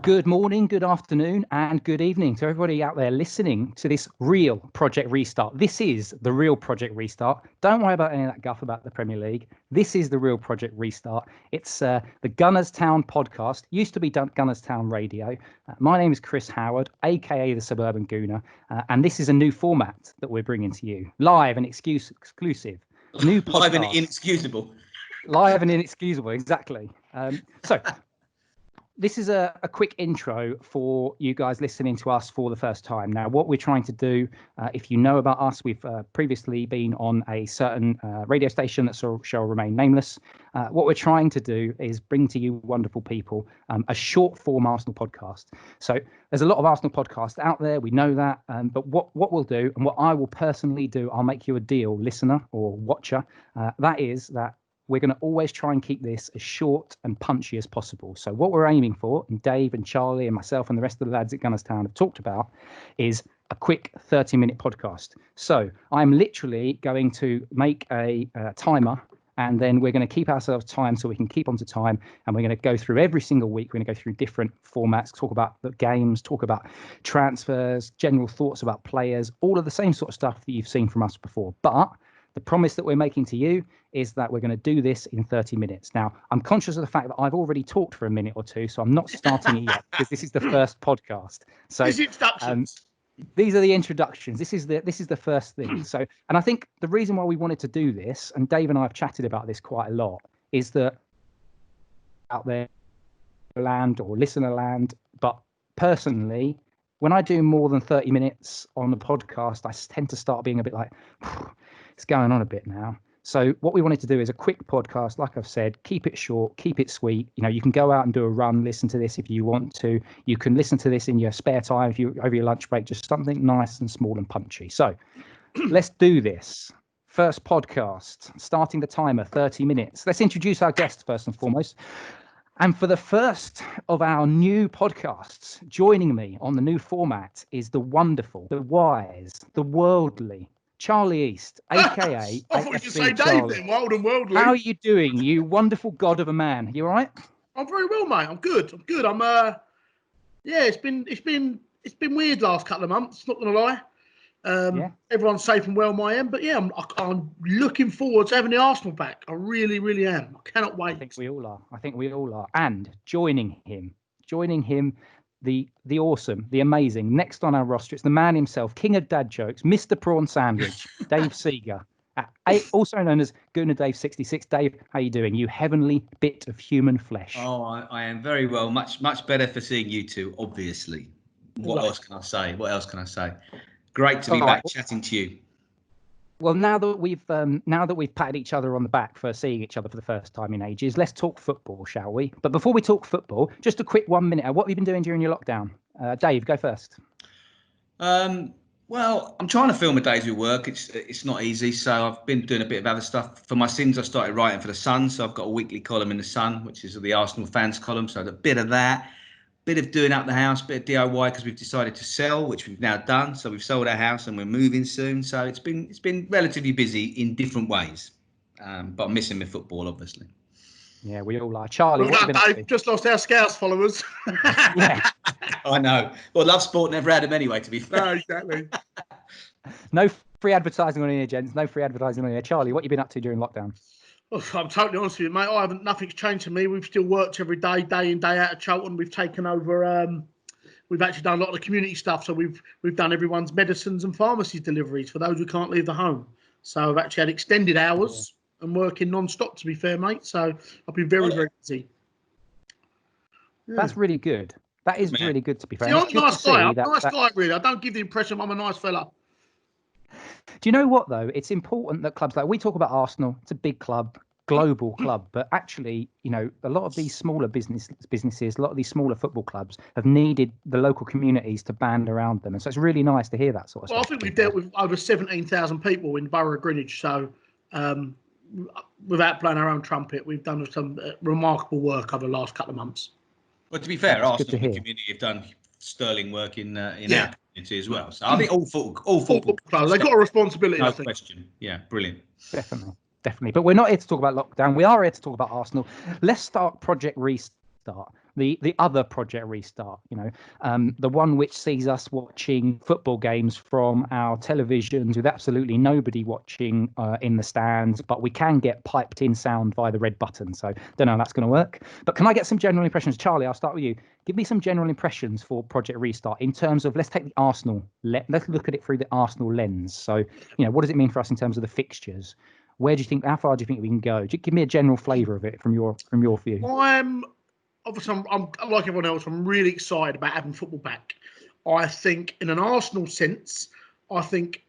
Good morning, good afternoon, and good evening to everybody out there listening to this real Project Restart. This is the real Project Restart. Don't worry about any of that guff about the Premier League. This is the real Project Restart. It's the GunnersTown podcast. Used to be GunnersTown Radio. My name is Chris Howard, aka the Suburban Gooner, and this is a new format that we're bringing to you, live and exclusive. New podcast. Live and inexcusable. Live and inexcusable, exactly. So. This is a quick intro for you guys listening to us for the first time. Now, what we're trying to do, if you know about us, we've previously been on a certain radio station that shall remain nameless. What we're trying to do is bring to you wonderful people a short form Arsenal podcast. So there's a lot of Arsenal podcasts out there. We know that. But what we'll do and what I will personally do, I'll make you a deal, listener or watcher. That is that we're going to always try and keep this as short and punchy as possible. So what we're aiming for, and Dave and Charlie and myself and the rest of the lads at GunnersTown have talked about, is a quick 30-minute podcast. So I'm literally going to make a timer, and then we're going to keep ourselves time so we can keep on to time. And we're going to go through every single week. We're going to go through different formats, talk about the games, talk about transfers, general thoughts about players, all of the same sort of stuff that you've seen from us before. But the promise that we're making to you is that we're going to do this in 30 minutes. Now, I'm conscious of the fact that I've already talked for a minute or two, so I'm not starting it yet because this is the first podcast. So these are the introductions. This is the first thing. So, and I think the reason why we wanted to do this, and Dave and I have chatted about this quite a lot, is that out there land or listener land, but personally, when I do more than 30 minutes on the podcast, I tend to start being a bit like, it's going on a bit now. So what we wanted to do is a quick podcast, like I've said, keep it short, keep it sweet. You know, you can go out and do a run, listen to this if you want to. You can listen to this in your spare time, if you over your lunch break, just something nice and small and punchy. So let's do this. First podcast, starting the timer, 30 minutes. Let's introduce our guests first and foremost. And for the first of our new podcasts, joining me on the new format is the wonderful, the wise, the worldly Charlie East, aka I thought you were say Charlie. Dave then, wild and worldly. How are you doing, you wonderful god of a man? You all right? I'm very well, mate. I'm good. I'm yeah, it's been weird last couple of months, not gonna lie. Everyone's safe and well on my end, but yeah, I'm looking forward to having the Arsenal back. I really, really am. I cannot wait. I think we all are. And joining him, the awesome, the amazing, next on our roster, it's the man himself, king of dad jokes, Mr. Prawn Sandwich, Dave Seeger, also known as Gooner Dave 66. Dave, how you doing? You heavenly bit of human flesh. Oh, I am very well. Much better for seeing you two, obviously. What else can I say? Great to be back chatting to you. Well, now that we've patted each other on the back for seeing each other for the first time in ages, let's talk football, shall we? But before we talk football, just a quick 1 minute. What have you been doing during your lockdown? Dave, go first. Well, I'm trying to film a days with work. It's not easy, so I've been doing a bit of other stuff. For my sins, I started writing for The Sun, so I've got a weekly column in The Sun, which is the Arsenal fans column, so a bit of that. Bit of doing up the house, bit of DIY because we've decided to sell, which we've now done. So we've sold our house and we're moving soon. So it's been relatively busy in different ways. But I'm missing my football, obviously. Yeah, we all are. Charlie, well, Dave, just lost our Scouts followers. Yeah, I know. Well, Love Sport never had them anyway, to be fair. No, exactly. No free advertising on here, gents. No free advertising on here. Charlie, what have you been up to during lockdown? Well, I'm totally honest with you, mate. Nothing's changed for me. We've still worked every day in, day out at Charlton. We've taken over. We've actually done a lot of the community stuff. So we've done everyone's medicines and pharmacy deliveries for those who can't leave the home. So I've actually had extended hours and working non-stop, to be fair, mate. So I've been very, very busy. Yeah. That's really good. That is really good, to be fair. See, I'm a nice guy. I'm a nice guy, really. I don't give the impression I'm a nice fella. Do you know what, though? It's important that clubs we talk about Arsenal, it's a big club, global club, but actually, you know, a lot of these smaller businesses, a lot of these smaller football clubs have needed the local communities to band around them. And so it's really nice to hear that sort of stuff. Well, I think we've dealt with over 17,000 people in the Borough of Greenwich. So without blowing our own trumpet, we've done some remarkable work over the last couple of months. Well, to be fair, Arsenal community have done sterling work in our community as well. So I think all football clubs, they've got a responsibility. No I think. question. Yeah, brilliant. Definitely. But we're not here to talk about lockdown. We are here to talk about Arsenal. Let's start Project Restart. the other Project Restart, the one which sees us watching football games from our televisions with absolutely nobody watching in the stands, but we can get piped in sound via the red button. So don't know how that's going to work. But can I get some general impressions? Charlie, I'll start with you. Give me some general impressions for Project Restart in terms of, let's take the Arsenal. Let's look at it through the Arsenal lens. So, what does it mean for us in terms of the fixtures? How far do you think we can go? Give me a general flavour of it from your view. I'm like everyone else. I'm really excited about having football back. I think, in an Arsenal sense, I think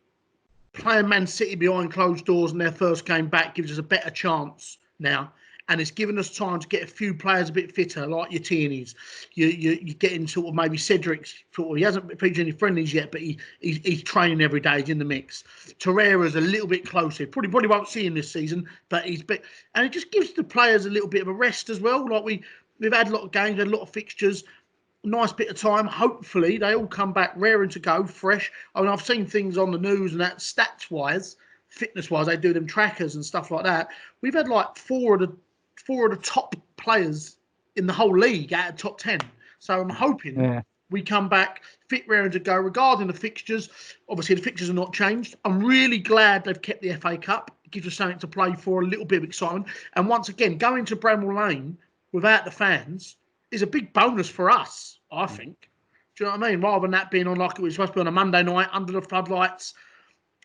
playing Man City behind closed doors in their first game back gives us a better chance now. And it's given us time to get a few players a bit fitter, like your Tierney's. You're getting sort of maybe Cedric's. He hasn't featured any friendlies yet, but he's training every day. He's in the mix. Torreira's a little bit closer. Probably won't see him this season, but and it just gives the players a little bit of a rest as well. Like we've had a lot of games, had a lot of fixtures. Nice bit of time. Hopefully they all come back raring to go, fresh. I mean, I've seen things on the news and that stats-wise, fitness-wise, they do them trackers and stuff like that. We've had like four of the top players in the whole league out of top 10. So I'm hoping we come back fit, raring to go. Regarding the fixtures, obviously the fixtures are not changed. I'm really glad they've kept the FA Cup. It gives us something to play for, a little bit of excitement. And once again, going to Bramall Lane without the fans is a big bonus for us, I think. Do you know what I mean? Rather than that being on like it was supposed to be on a Monday night under the floodlights,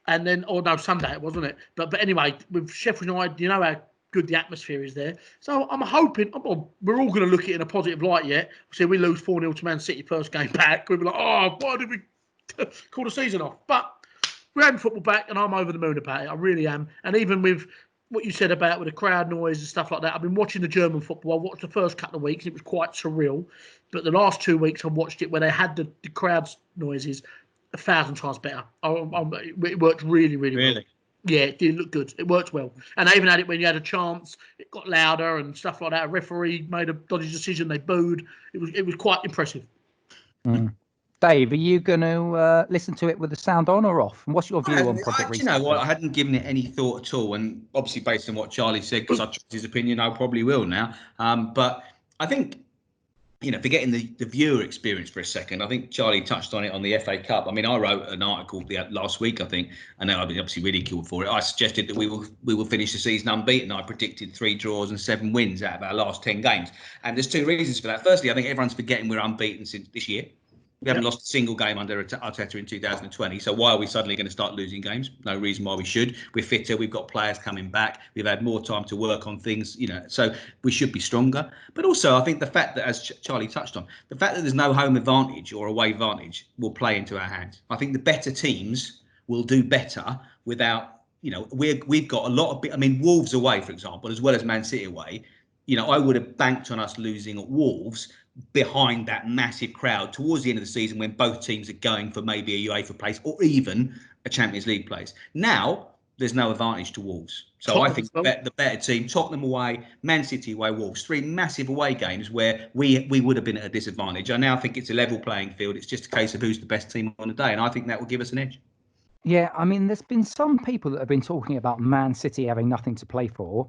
and then, Sunday it wasn't it? But anyway, with Sheffield United, how good the atmosphere is there. So I'm hoping, we're all going to look at it in a positive light yet. So we lose 4-0 to Man City first game back. We'll be like, why did we call the season off? But we're having football back and I'm over the moon about it. I really am. And even with what you said about with the crowd noise and stuff like that, I've been watching the German football. I watched the first couple of weeks. It was quite surreal. But the last 2 weeks I've watched it where they had the crowd noises 1,000 times better. It worked really, really well. Yeah, it did look good. It worked well. And I even had it when you had a chance. It got louder and stuff like that. A referee made a dodgy decision. They booed. It was quite impressive. Dave, are you going to listen to it with the sound on or off? And what's your view on Project Restart? You know what? I hadn't given it any thought at all. And obviously, based on what Charlie said, because I trust his opinion, I probably will now. But I think, forgetting the viewer experience for a second, I think Charlie touched on it on the FA Cup. I mean, I wrote an article last week, I think, and I've been obviously ridiculed for it. I suggested that we will finish the season unbeaten. I predicted 3 draws and 7 wins out of our last 10 games. And there's 2 reasons for that. Firstly, I think everyone's forgetting we're unbeaten since this year. We haven't lost a single game under Arteta in 2020. So why are we suddenly going to start losing games? No reason why we should. We're fitter. We've got players coming back. We've had more time to work on things, so we should be stronger. But also, I think the fact that, as Charlie touched on, the fact that there's no home advantage or away advantage will play into our hands. I think the better teams will do better without, we've got a lot of, Wolves away, for example, as well as Man City away. I would have banked on us losing at Wolves behind that massive crowd towards the end of the season when both teams are going for maybe a UEFA place or even a Champions League place. Now, there's no advantage to Wolves. So Tottenham, I think the better team, Tottenham away, Man City away, Wolves, 3 massive away games where we would have been at a disadvantage. I now think it's a level playing field. It's just a case of who's the best team on the day. And I think that will give us an edge. Yeah, there's been some people that have been talking about Man City having nothing to play for.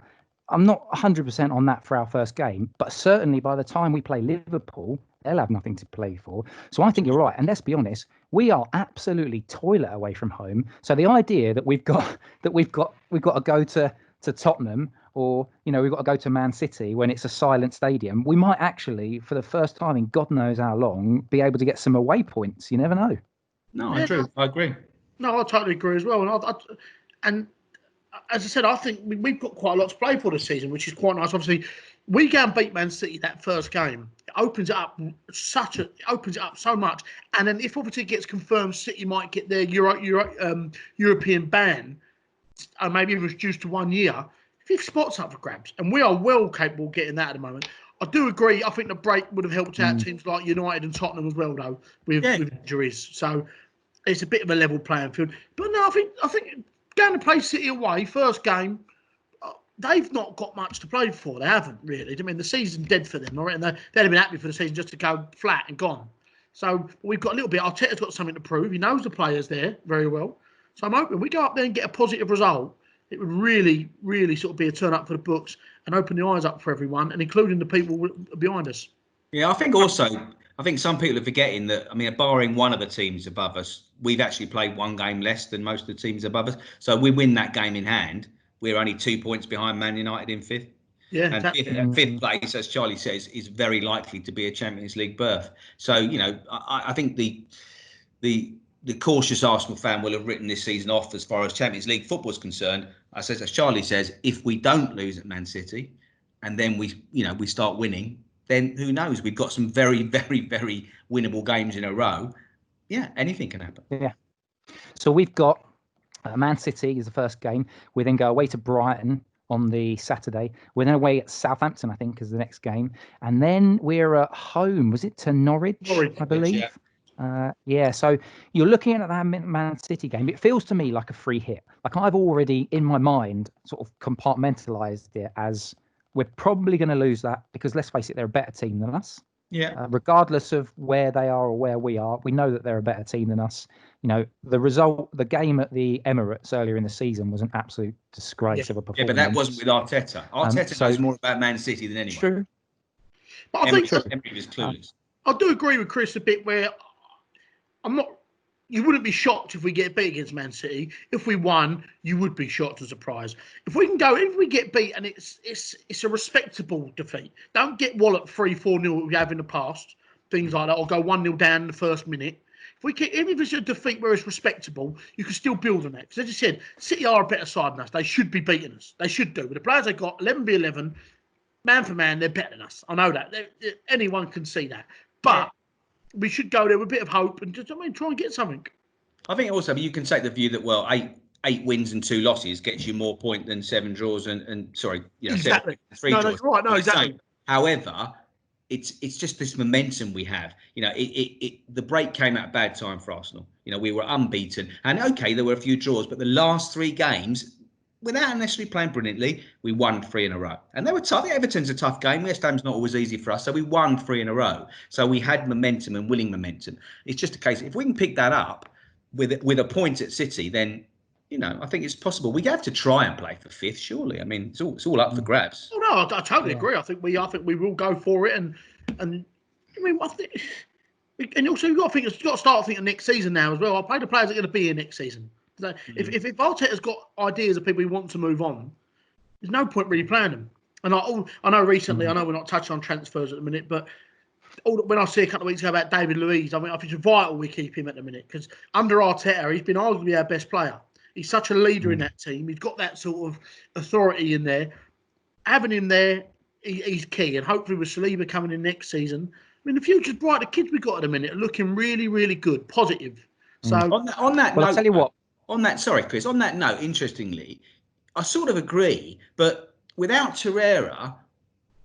I'm not 100% on that for our first game, but certainly by the time we play Liverpool, they'll have nothing to play for. So I think you're right. And let's be honest, we are absolutely toilet away from home. So the idea that we've got to go to Tottenham or, we've got to go to Man City when it's a silent stadium, we might actually, for the first time in God knows how long, be able to get some away points. You never know. No, I agree. No, I totally agree as well. And as I said, I think we've got quite a lot to play for this season, which is quite nice. Obviously, we go and beat Man City that first game. It opens it up so much. And then if obviously it gets confirmed, City might get their European ban, and maybe even reduced to 1 year. 5th spot's up for grabs, and we are well capable of getting that at the moment. I do agree. I think the break would have helped out teams like United and Tottenham as well, though, with injuries. So it's a bit of a level playing field. But no, I think. Going to play City away, first game, they've not got much to play for. They haven't really. The season's dead for them. Right? And they'd have been happy for the season just to go flat and gone. So we've got a little bit. Arteta's got something to prove. He knows the players there very well. So I'm hoping we go up there and get a positive result. It would really, really sort of be a turn up for the books and open the eyes up for everyone, and including the people behind us. Yeah, I think some people are forgetting that, I mean, barring one of the teams above us, we've actually played one game less than most of the teams above us. So we win that game in hand. We're only 2 points behind Man United in fifth. Yeah, And fifth place, as Charlie says, is very likely to be a Champions League berth. So, I think the cautious Arsenal fan will have written this season off as far as Champions League football is concerned. I says, as Charlie says, if we don't lose at Man City and then we start winning, then who knows? We've got some very, very, very winnable games in a row. Yeah, anything can happen. Yeah. So we've got Man City is the first game. We then go away to Brighton on the Saturday. We're then away at Southampton, I think, is the next game. And then we're at home. Was it to Norwich, I believe? Yeah. So you're looking at that Man City game. It feels to me like a free hit. Like I've already, in my mind, sort of compartmentalised it as we're probably going to lose that because, let's face it, they're a better team than us. Yeah. Regardless of where they are or where we are, we know that they're a better team than us. The game at the Emirates earlier in the season was an absolute disgrace of a performance. Yeah, but that wasn't with Arteta. Arteta knows more about Man City than anyone. True. But I think Emery was clueless. I do agree with Chris a bit where you wouldn't be shocked if we get beat against Man City. If we won, you would be shocked and surprised. If we get beat and it's a respectable defeat, don't get walloped 3-4-0 we have in the past, things like that, or go 1-0 down in the first minute. Even if it's a defeat where it's respectable, you can still build on that. Because as I said, City are a better side than us. They should be beating us. They should do. With the players they've got, 11v11, man for man, they're better than us. I know that. Anyone can see that. But we should go there with a bit of hope and just, try and get something. I think also you can take the view that, well, eight wins and 2 losses gets you more point than 7 draws exactly. 3 draws. That's right. No, exactly. However, it's just this momentum we have. The break came at a bad time for Arsenal. We were unbeaten, and okay, there were a few draws, but the last 3 games, without necessarily playing brilliantly, we won 3 in a row. And they were tough. Everton's a tough game. West Ham's not always easy for us. So we won 3 in a row. So we had momentum and winning momentum. It's just a case, if we can pick that up with a point at City, then, I think it's possible. We have to try and play for 5th, surely. I mean, it's all up for grabs. Oh, no, I totally agree. I think we will go for it. And I think, and also you've got to start thinking next season now as well. I'll play the players that are going to be here next season. If Arteta's got ideas of people he wants to move on, there's no point really playing them. And I know recently, I know we're not touching on transfers at the minute, but when I see a couple of weeks ago about David Luiz, I think it's vital we keep him at the minute because under Arteta, he's been arguably our best player. He's such a leader in that team. He's got that sort of authority in there. Having him there, he's key. And hopefully with Saliba coming in next season, the future's bright. The kids we've got at the minute are looking really, really good, positive. So on that note, I'll tell you what. Sorry, Chris. On that note, interestingly, I sort of agree, but without Torreira,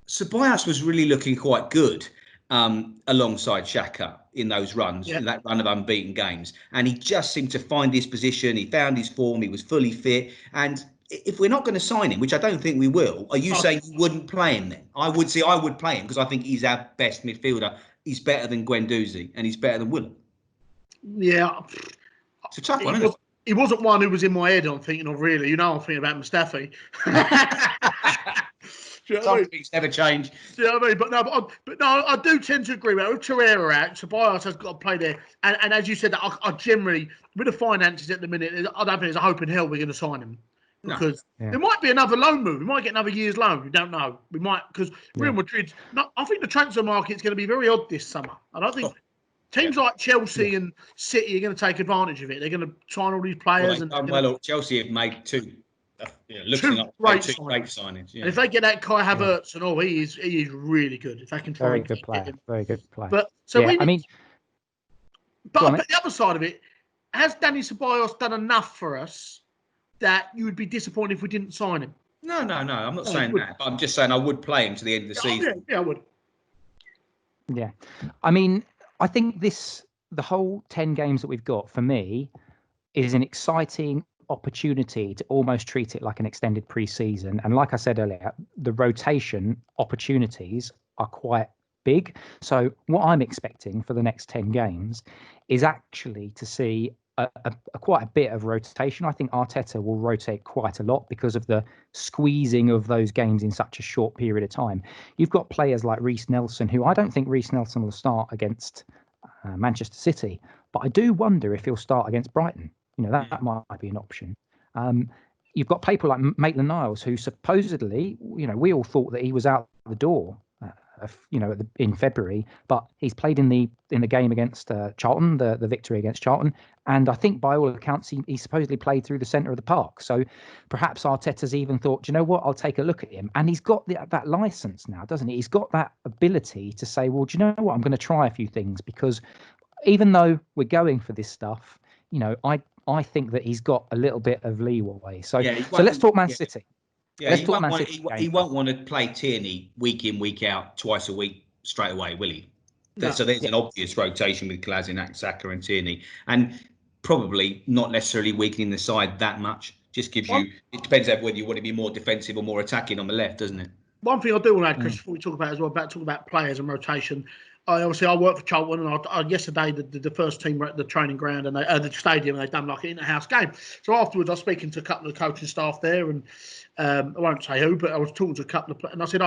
Ceballos was really looking quite good alongside Xhaka in those runs, in that run of unbeaten games. And he just seemed to find his position. He found his form. He was fully fit. And if we're not going to sign him, which I don't think we will, are you saying you wouldn't play him then? I would say I would play him because I think he's our best midfielder. He's better than Guendouzi and he's better than Willem. Yeah. It's a tough one, isn't it? He wasn't one who was in my head I'm thinking of, really. I'm thinking about Mustafi. Some things never change. Do you know what I mean? But no, I do tend to agree with Torreira out. Ceballos has got to play there. And as you said, I generally, with the finances at the minute, I don't think there's a hope in hell we're going to sign him. Because there might be another loan move. We might get another year's loan. We don't know. We might, because Real Madrid, I think the transfer market's going to be very odd this summer. I don't think teams like Chelsea and City are going to take advantage of it. They're going to sign all these players. Chelsea have made 2 great signings. Yeah. And if they get that Kai Havertz, and he is really good. If they can try very good player. But but the other side of it, has Danny Ceballos done enough for us that you would be disappointed if we didn't sign him? No. I'm not saying that. But I'm just saying I would play him to the end of the season. Yeah, I would. Yeah. I think the whole 10 games that we've got, for me, is an exciting opportunity to almost treat it like an extended pre-season. And like I said earlier, the rotation opportunities are quite big. So what I'm expecting for the next 10 games is actually to see quite a bit of rotation. I think Arteta will rotate quite a lot because of the squeezing of those games in such a short period of time. You've got players like Reece Nelson, who I don't think Reece Nelson will start against Manchester City, but I do wonder if he'll start against Brighton. That might be an option. You've got people like Maitland-Niles, who supposedly, we all thought that he was out the door, in February, but he's played in the game against Charlton, the victory against Charlton, and I think by all accounts he supposedly played through the centre of the park. So perhaps Arteta's even thought, do you know what, I'll take a look at him, and he's got that license now, doesn't he? He's got that ability to say, well, do you know what, I'm going to try a few things, because even though we're going for this stuff, I think that he's got a little bit of leeway. So let's talk Man City. Yeah, he won't want to play Tierney week in, week out, twice a week straight away, will he? No. So there's an obvious rotation with Kolasinac, Saka and Tierney, and probably not necessarily weakening the side that much. Just gives you, it depends on whether you want to be more defensive or more attacking on the left, doesn't it? One thing I do want to add, Chris, before we talk about as well, talk about players and rotation. I work for Charlton, and yesterday the first team were at the training ground and the stadium, and they'd done like an in-house game. So afterwards, I was speaking to a couple of the coaching staff there, and I won't say who, but I was talking to a couple of, and I said,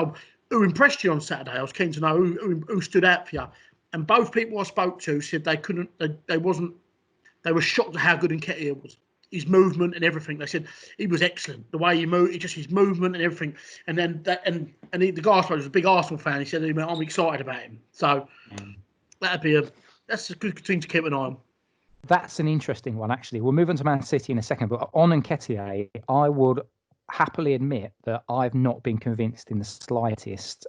who impressed you on Saturday? I was keen to know who stood out for you. And both people I spoke to said they were shocked at how good Nketiah was. His movement and everything. They said he was excellent. The way he moved, just his movement and everything. And then the guy I spoke to was a big Arsenal fan. He said, I'm excited about him. So that's a good thing to keep an eye on. That's an interesting one, actually. We'll move on to Man City in a second. But on Nketiah, I would happily admit that I've not been convinced in the slightest.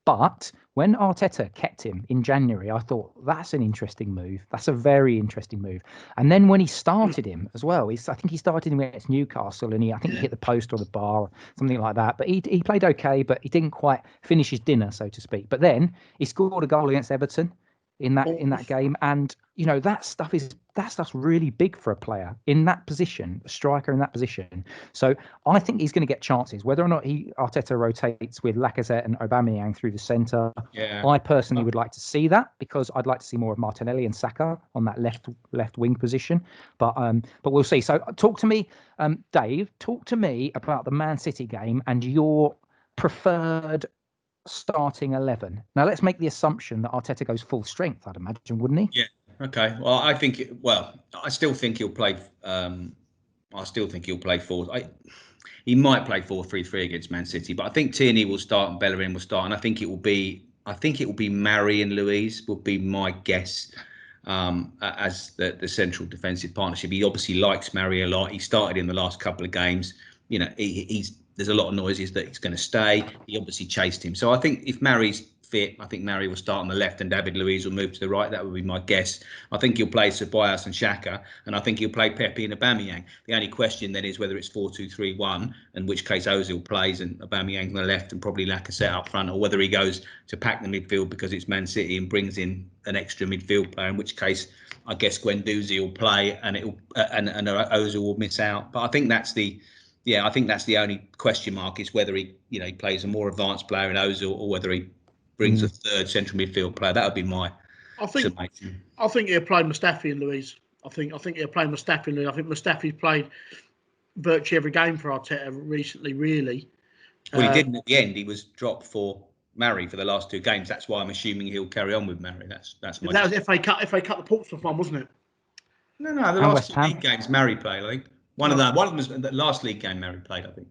But when Arteta kept him in January, I thought that's an interesting move. That's a very interesting move. And then when he started him as well, I think he started him against Newcastle, and he hit the post or the bar or something like that. But he played okay, but he didn't quite finish his dinner, so to speak. But then he scored a goal against Everton in that game, and that stuff's really big for a player in that position, a striker in that position. So I think he's going to get chances. Whether or not Arteta rotates with Lacazette and Aubameyang through the centre, I personally would like to see that, because I'd like to see more of Martinelli and Saka on that left wing position. But we'll see. So talk to me, Dave. Talk to me about the Man City game and your preferred starting 11. Now let's make the assumption that Arteta goes full strength, I'd imagine, wouldn't he? Yeah. Okay. Well, I still think he'll play. I still think he'll play 4. He might play 4-3-3 against Man City, but I think Tierney will start and Bellerin will start, and I think it will be Mari and Luiz will be my guess as the central defensive partnership. He obviously likes Mari a lot. He started in the last couple of games. There's a lot of noises that he's going to stay. He obviously chased him. So I think if Mari's fit, I think Mari will start on the left and David Luiz will move to the right. That would be my guess. I think he'll play Ceballos and Xhaka, and I think he'll play Pepe and Aubameyang. The only question then is whether it's 4-2-3-1, in which case Ozil plays and Aubameyang on the left and probably Lacazette up front, or whether he goes to pack the midfield because it's Man City and brings in an extra midfield player, in which case I guess Guendouzi will play and Ozil will miss out. But I think that's the only question mark, is whether he plays a more advanced player in Ozil or whether he brings a third central midfield player. That would be my summation. I think he'll play Mustafi and Luiz. I think he'll play Mustafi and Luiz. I think Mustafi's played virtually every game for Arteta recently, really. Well, he didn't at the end. He was dropped for Mari for the last 2 games. That's why I'm assuming he'll carry on with Mari. That was FA Cup the Portsmouth one, wasn't it? No, the last 2 league games Mari played, I think. One of them was the last league game Mari played, I think.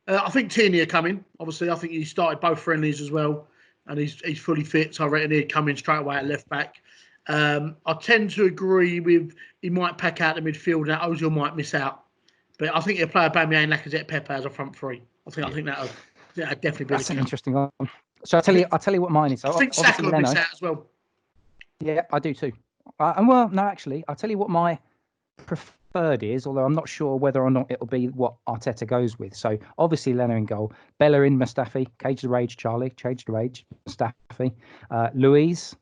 I think Tierney are coming. Obviously, I think he started both friendlies as well, and he's fully fit. So I reckon he'd come in straight away at left back. I tend to agree with he might pack out the midfield, and Ozil might miss out. But I think he'll play Aubameyang, Lacazette, Pepe as a front 3. I think that'll definitely be. That's an interesting one. So I'll tell you what mine is. I think Saka will miss out as well. Yeah, I do too. I'll tell you what my preferred is, although I'm not sure whether or not it'll be what Arteta goes with. So obviously Leno in goal, Bellerin, Mustafi, Cage the Rage, Charlie, Cage the Rage, Mustafi, Luiz,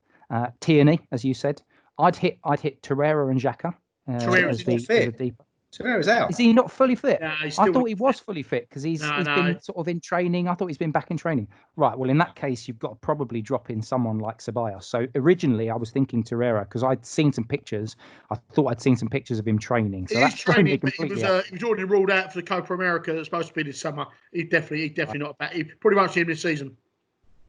Tierney, as you said. I'd hit Torreira and Xhaka. Torreira's not fit. Torreira's out. Is he not fully fit? No, I thought he was fully fit because he's been sort of in training. I thought he's been back in training. Right. Well, in that case, you've got to probably drop in someone like Ceballos. So originally, I was thinking Torreira because I'd seen some pictures. I thought I'd seen some pictures of him training. So that's training, but he was already ruled out for the Copa America that's supposed to be this summer. He's definitely not back. He pretty much in this season.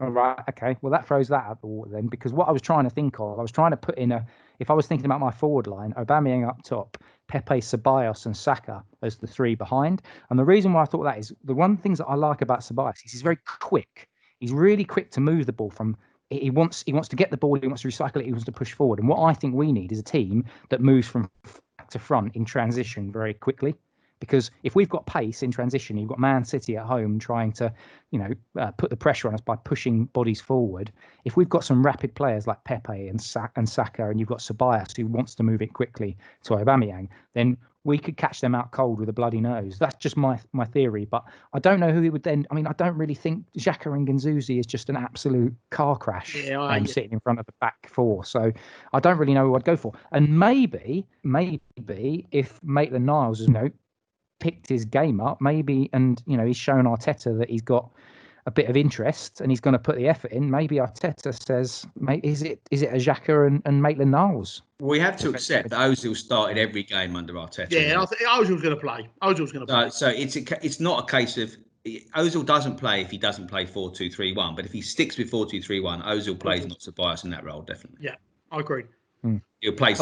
All right. Okay. Well, that throws that out the water then, because what I was trying to think of, I was trying to put in if I was thinking about my forward line, Aubameyang up top, Pepe, Ceballos, and Saka as the three behind. And the reason why I thought that is the one things that I like about Ceballos is he's very quick. He's really quick to move the ball from. He wants to get the ball. He wants to recycle it. He wants to push forward. And what I think we need is a team that moves from back to front in transition very quickly. Because if we've got pace in transition, you've got Man City at home trying to, put the pressure on us by pushing bodies forward. If we've got some rapid players like Pepe and Saka, and you've got Ceballos who wants to move it quickly to Aubameyang, then we could catch them out cold with a bloody nose. That's just my theory. But I don't know who he would then. I mean, I don't really think Xhaka and Guendouzi is just an absolute car crash sitting in front of the back four. So I don't really know who I'd go for. And maybe if Maitland-Niles is picked his game up, maybe, and he's shown Arteta that he's got a bit of interest and he's going to put the effort in. Maybe Arteta says, is it a Xhaka and Maitland-Niles? We have to accept that Ozil started every game under Arteta. Yeah, I think Ozil's going to play. So it's not a case of Ozil doesn't play if he doesn't play 4-2-3-1, but if he sticks with 4-2-3-1, Ozil plays not Ceballos in that role, definitely. Yeah, I agree. He'll play Ceballos.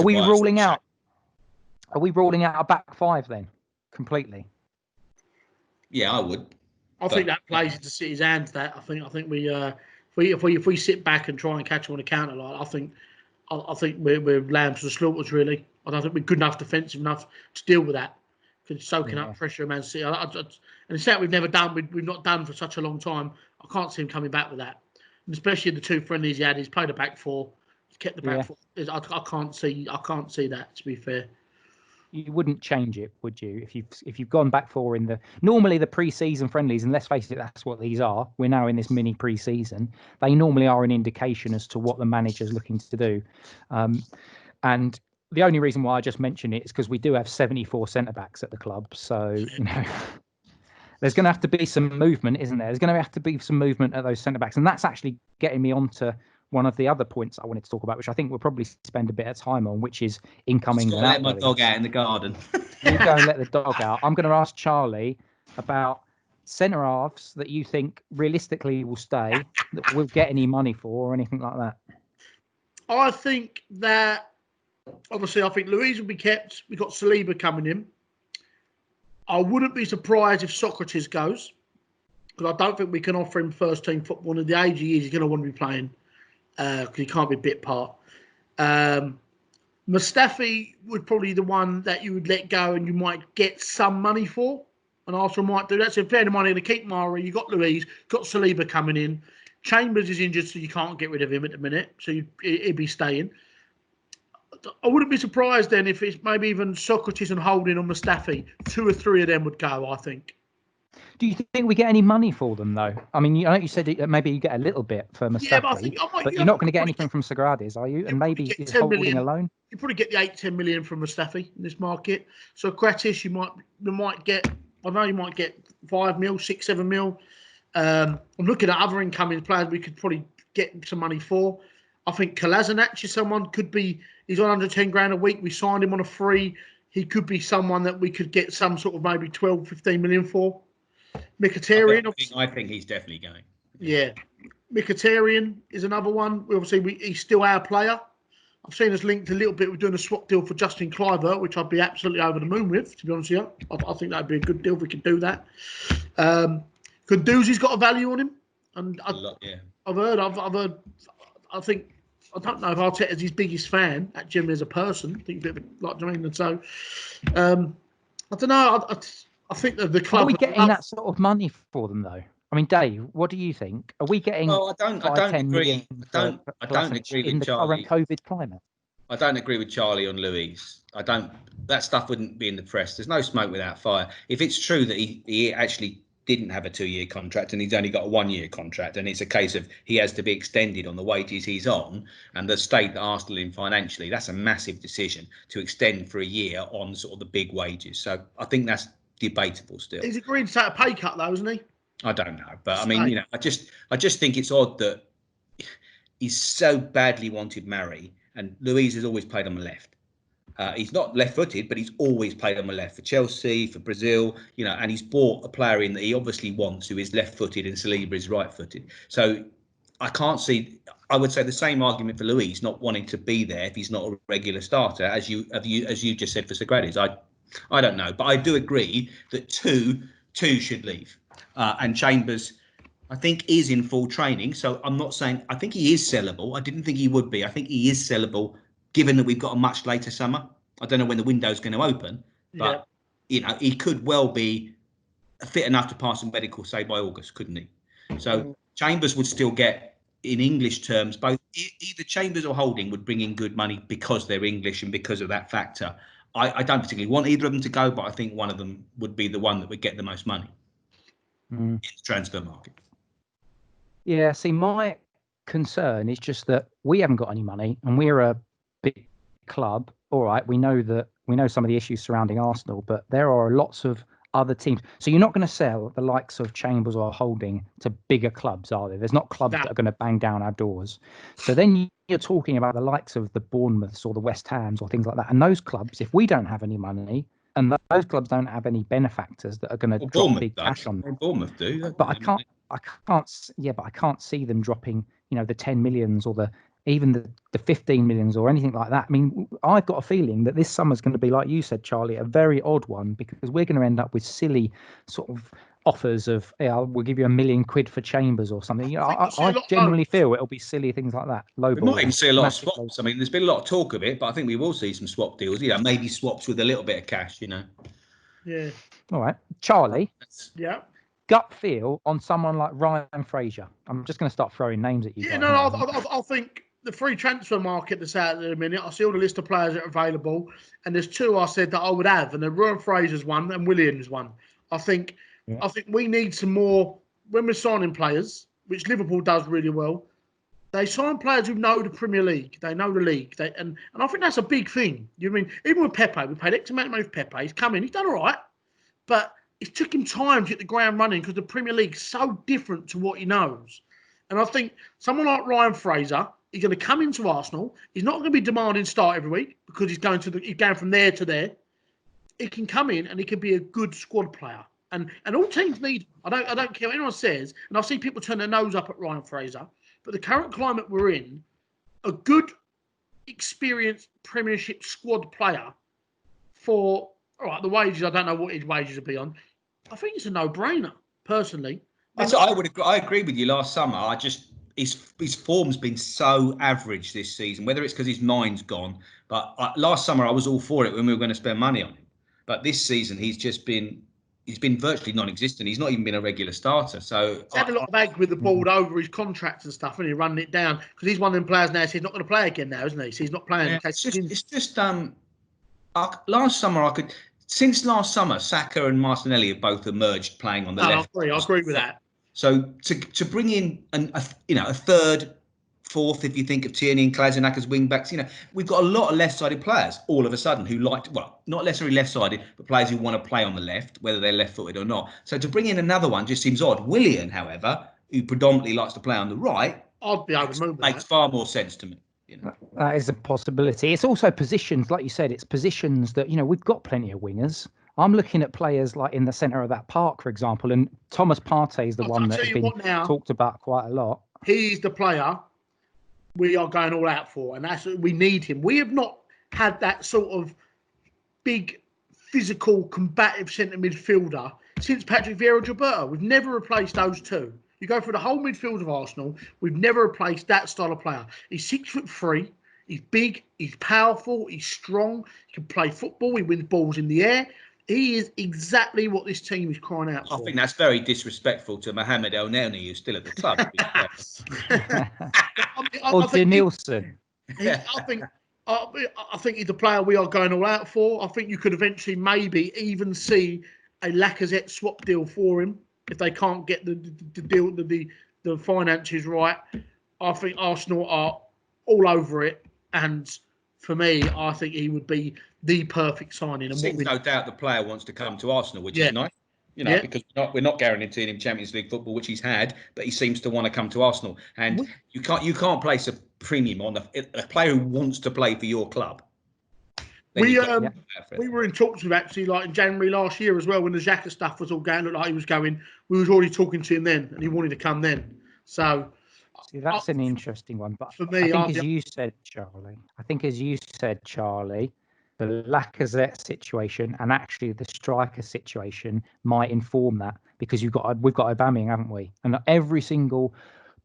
Are we ruling out a back five then? Completely. Yeah, I would. I think that plays into City's hands. That I think we if we sit back and try and catch them on a counter line, I think we're lambs to the slaughters. Really, I don't think we're good enough, defensive enough to deal with that. Because soaking up pressure, Man City, and it's that we've never done. We've not done for such a long time. I can't see him coming back with that, and especially the two friendlies he had. He's played a back four, he's kept the back four. I can't see that. To be fair. You wouldn't change it, would you? If you've gone back four in normally the pre-season friendlies, and let's face it, that's what these are. We're now in this mini pre-season. They normally are an indication as to what the manager's looking to do. And the only reason why I just mention it is because we do have 74 centre backs at the club. So there's going to have to be some movement, isn't there? There's going to have to be some movement at those centre backs, and that's actually getting me onto one of the other points I wanted to talk about, which I think we'll probably spend a bit of time on, which is incoming. Let my dog out in the garden. You go and let the dog out. I'm going to ask Charlie about centre halves that you think realistically will stay, that we'll get any money for or anything like that. I think that obviously Louise will be kept. We've got Saliba coming in. I wouldn't be surprised if Socrates goes, because I don't think we can offer him first team football. And the age he is, he's going to want to be playing. Because he can't be bit part. Mustafi would probably be the one that you would let go and you might get some money for. And Arsenal might do that. So fair money to keep Mari. You got Louise, got Saliba coming in. Chambers is injured, so you can't get rid of him at the minute. So he'd be staying. I wouldn't be surprised then if it's maybe even Socrates and Holding or Mustafi. 2 or 3 of them would go, I think. Do you think we get any money for them, though? I mean, I know you said maybe you get a little bit for Mustafi, but you're not going to get anything from Sagrades, are you? And maybe is Holding alone? You probably get the 8-10 million from Mustafi in this market. So Kratis, you might get. I know you might get 5 mil, 6-7 mil. I'm looking at other incoming players we could probably get some money for. I think Kolasinac is someone could be. He's on under 10 grand a week. We signed him on a free. He could be someone that we could get some sort of maybe 12, 15 million for. Mkhitaryan, I think he's definitely going. Yeah. Mkhitaryan is another one. He's still our player. I've seen us linked a little bit. We're doing a swap deal for Justin Kluivert, which I'd be absolutely over the moon with, to be honest with you. I think that'd be a good deal if we could do that. Guendouzi's got a value on him. And I've heard, I don't know if Arteta's his biggest fan, actually, as a person. I think a bit like Jermaine. And so, I don't know. I think that the club. Are we getting that sort of money for them, though? I mean, Dave, what do you think? Are we getting? Well, I don't agree. I don't agree with Charlie. The current COVID climate. I don't agree with Charlie on Louise. That stuff wouldn't be in the press. There's no smoke without fire. If it's true that he actually didn't have a 2-year contract and he's only got a 1-year contract, and it's a case of he has to be extended on the wages he's on, and the state that Arsenal in financially, that's a massive decision to extend for a year on sort of the big wages. So I think that's debatable still. He's agreed to take a pay cut though, isn't he? I don't know, but I mean, I just think it's odd that he's so badly wanted Mari, and Luiz has always played on the left. He's not left-footed, but he's always played on the left for Chelsea, for Brazil, and he's brought a player in that he obviously wants, who is left-footed, and Saliba is right-footed. So I can't see. I would say the same argument for Luiz not wanting to be there if he's not a regular starter, as you just said for Sagradis. I don't know, but I do agree that two should leave, and Chambers, I think, is in full training. So I'm not saying I think he is sellable. I didn't think he would be. I think he is sellable, given that we've got a much later summer. I don't know when the window's going to open, but he could well be fit enough to pass a medical, say, by August, couldn't he? So Chambers would still get, in English terms, both either Chambers or Holding would bring in good money because they're English and because of that factor. I don't particularly want either of them to go, but I think one of them would be the one that would get the most money in the transfer market. Yeah, see, my concern is just that we haven't got any money, and we're a big club. All right, we know some of the issues surrounding Arsenal, but there are lots of other teams. So you're not going to sell the likes of Chambers or Holding to bigger clubs, are there? There's not clubs that are going to bang down our doors. So then you're talking about the likes of the Bournemouths or the West Hams or things like that. And those clubs, if we don't have any money, and those clubs don't have any benefactors that are going to drop big cash on them. Bournemouth do. But I can't see them dropping, the 10 millions or even the 15 millions or anything like that. I mean, I've got a feeling that this summer's going to be, like you said, Charlie, a very odd one, because we're going to end up with silly sort of offers of, we'll give you £1 million for Chambers or something. I genuinely feel it'll be silly things like that. Low we might even see a lot of swaps. I mean, there's been a lot of talk of it, but I think we will see some swap deals. Maybe swaps with a little bit of cash. Yeah. All right, Charlie. Yeah. Gut feel on someone like Ryan Fraser. I'm just going to start throwing names at you. Yeah, I think the free transfer market that's out there at the minute, I see all the list of players that are available, and there's two I said that I would have, and Ryan Fraser's one and Williams one. I think we need some more, when we're signing players, which Liverpool does really well. They sign players who know the Premier League. They know the league. And I think that's a big thing. Even with Pepe, we paid X amount of money for Pepe. He's come in. He's done all right. But it took him time to get the ground running because the Premier League's so different to what he knows. And I think someone like Ryan Fraser, he's going to come into Arsenal. He's not going to be demanding start every week because he's going from there to there. He can come in and he can be a good squad player. And all teams need. I don't care what anyone says. And I've seen people turn their nose up at Ryan Fraser. But the current climate we're in, a good, experienced Premiership squad player for, all right, the wages, I don't know what his wages would be on. I think it's a no-brainer, personally. I agree with you last summer. His form's been so average this season, whether it's because his mind's gone. But last summer, I was all for it when we were going to spend money on him. But this season, he's been virtually non-existent. He's not even been a regular starter. So he's had a lot of ag with the board over his contracts and stuff, and he's running it down because he's one of them players now. So he's not going to play again now, isn't he? So he's not playing. Yeah, it's just last summer since last summer, Saka and Martinelli have both emerged playing on the left. I agree with that. So to bring in a third, fourth, if you think of Tierney and Kolasinac as wing backs, we've got a lot of left-sided players all of a sudden who not necessarily left-sided, but players who want to play on the left, whether they're left-footed or not. So to bring in another one just seems odd. Willian, however, who predominantly likes to play on the right, I'd be able to move makes far more sense to me. That is a possibility. It's also positions, like you said, it's positions that, we've got plenty of wingers. I'm looking at players like in the centre of that park, for example, and Thomas Partey is the one that has been talked about quite a lot. He's the player we are going all out for, and we need him. We have not had that sort of big, physical, combative centre midfielder since Patrick Vieira and Gilberto. We've never replaced those two. You go through the whole midfield of Arsenal, we've never replaced that style of player. He's 6'3", he's big, he's powerful, he's strong, he can play football, he wins balls in the air. He is exactly what this team is crying out for. I think that's very disrespectful to Mohamed El Neni, who's still at the club. Or Denilson. I think he's the player we are going all out for. I think you could eventually maybe even see a Lacazette swap deal for him. if they can't get the deal, the finances right, I think Arsenal are all over it. And for me, I think he would be the perfect signing. And Seems no doubt the player wants to come to Arsenal, which is nice. Because we're not guaranteeing him Champions League football, which he's had, but he seems to want to come to Arsenal. And you can't place a premium on a player who wants to play for your club. We were in talks with actually like in January last year as well when the Xhaka stuff was all going, looked like he was going. We was already talking to him then, and he wanted to come then. So that's an interesting one. But for me, I think as you said, Charlie, the Lacazette situation and actually the striker situation might inform that, because we've got Aubameyang, haven't we? And every single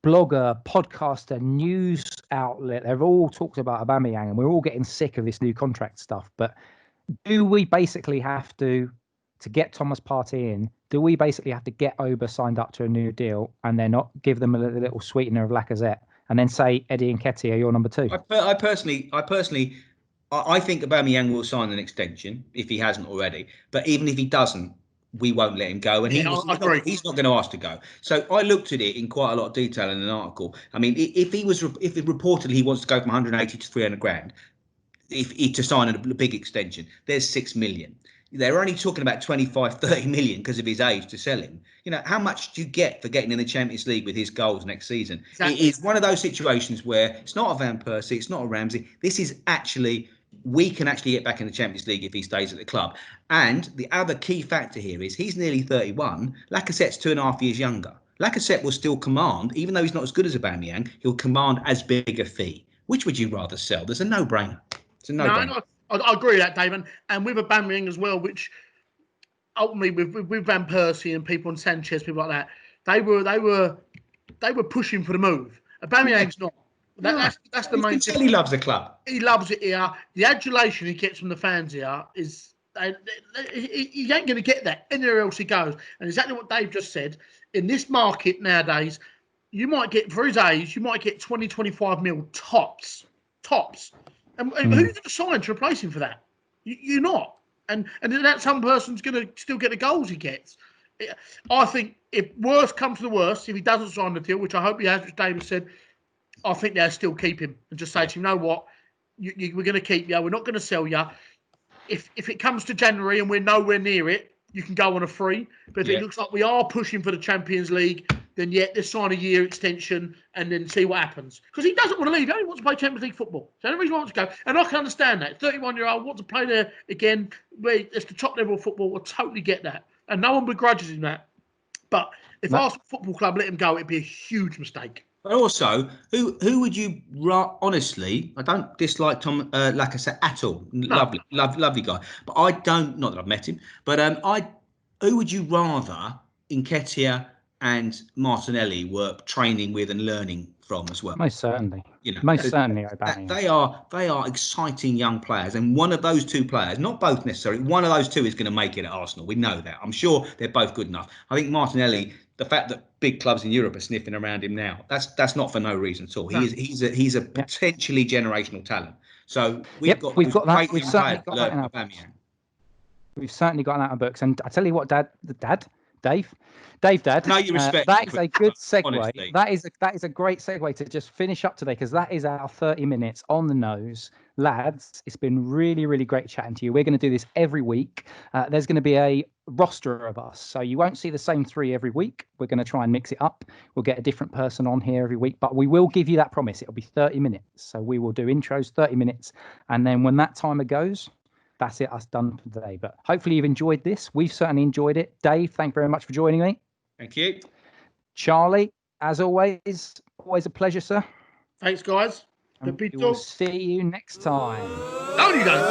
blogger, podcaster, news outlet, they've all talked about Aubameyang, and we're all getting sick of this new contract stuff. But do we basically have to get Thomas Partey in? Do we basically have to get Oba signed up to a new deal and then not give them a little sweetener of Lacazette and then say Eddie Nketiah, you're number 2? I personally think Aubameyang will sign an extension if he hasn't already. But even if he doesn't, we won't let him go, and he's not going to ask to go. So I looked at it in quite a lot of detail in an article. I mean, if it reportedly he wants to go from 180 to 300 grand, to sign a big extension, there's 6 million. They're only talking about 25-30 million because of his age to sell him. How much do you get for getting in the Champions League with his goals next season? Exactly. It is one of those situations where it's not a Van Persie, it's not a Ramsey. This is actually, we can actually get back in the Champions League if he stays at the club. And the other key factor here is he's nearly 31. Lacazette's 2.5 years younger. Lacazette will still command, even though he's not as good as Aubameyang, he'll command as big a fee. Which would you rather sell? There's a no-brainer. It's a no-brainer. No, I agree with that, David. And with Aubameyang as well, which ultimately with Van Persie and people and Sanchez, people like that, they were pushing for the move. Aubameyang's not. That's the main thing. He loves the club. He loves it here. The adulation he gets from the fans here is he ain't going to get that anywhere else he goes. And exactly what Dave just said, in this market nowadays, you might get, for his age, 20, 25 mil tops. And who's going to sign to replace him for that? You're not. And that some person's going to still get the goals he gets. I think if worst comes to the worst, if he doesn't sign the deal, which I hope he has, which David said, I think they'll still keep him and just say to him, you know what, we're going to keep you. We're not going to sell you. If it comes to January and we're nowhere near it, you can go on a free. But if it looks like we are pushing for the Champions League, then let's sign a year extension and then see what happens. Because he doesn't want to leave. He only wants to play Champions League football. So the only reason he wants to go, and I can understand that. 31-year-old wants to play there again. It's the top level of football. I totally get that. And no one begrudges him that. But if Arsenal Football Club let him go, it'd be a huge mistake. But also, who would you honestly? I don't dislike Tom Lacazette at all. No. Lovely guy. But I don't. Not that I've met him. But who would you rather Nketiah and Martinelli were training with and learning from as well? Most certainly. Most certainly. They are exciting young players, and one of those two players, not both necessarily, one of those two is going to make it at Arsenal. We know that. I'm sure they're both good enough. I think Martinelli, the fact that big clubs in Europe are sniffing around him now, that's not for no reason at all. He's a potentially generational talent. So we've certainly got that in our books. And I tell you what, Dave, no, you respect. That is a good segue. Honestly. That is a great segue to just finish up today, because that is our 30 minutes on the nose. Lads, it's been really, really great chatting to you. We're going to do this every week. There's going to be a roster of us, so you won't see the same 3 every week. We're going to try and mix it up. We'll get a different person on here every week, but we will give you that promise. It'll be 30 minutes. So we will do intros, 30 minutes. And then when that timer goes, that's it, us done for today. But hopefully you've enjoyed this. We've certainly enjoyed it. Dave, thank you very much for joining me. Thank you. Charlie, as always a pleasure, sir. Thanks, guys. We'll see you next time. No, you don't.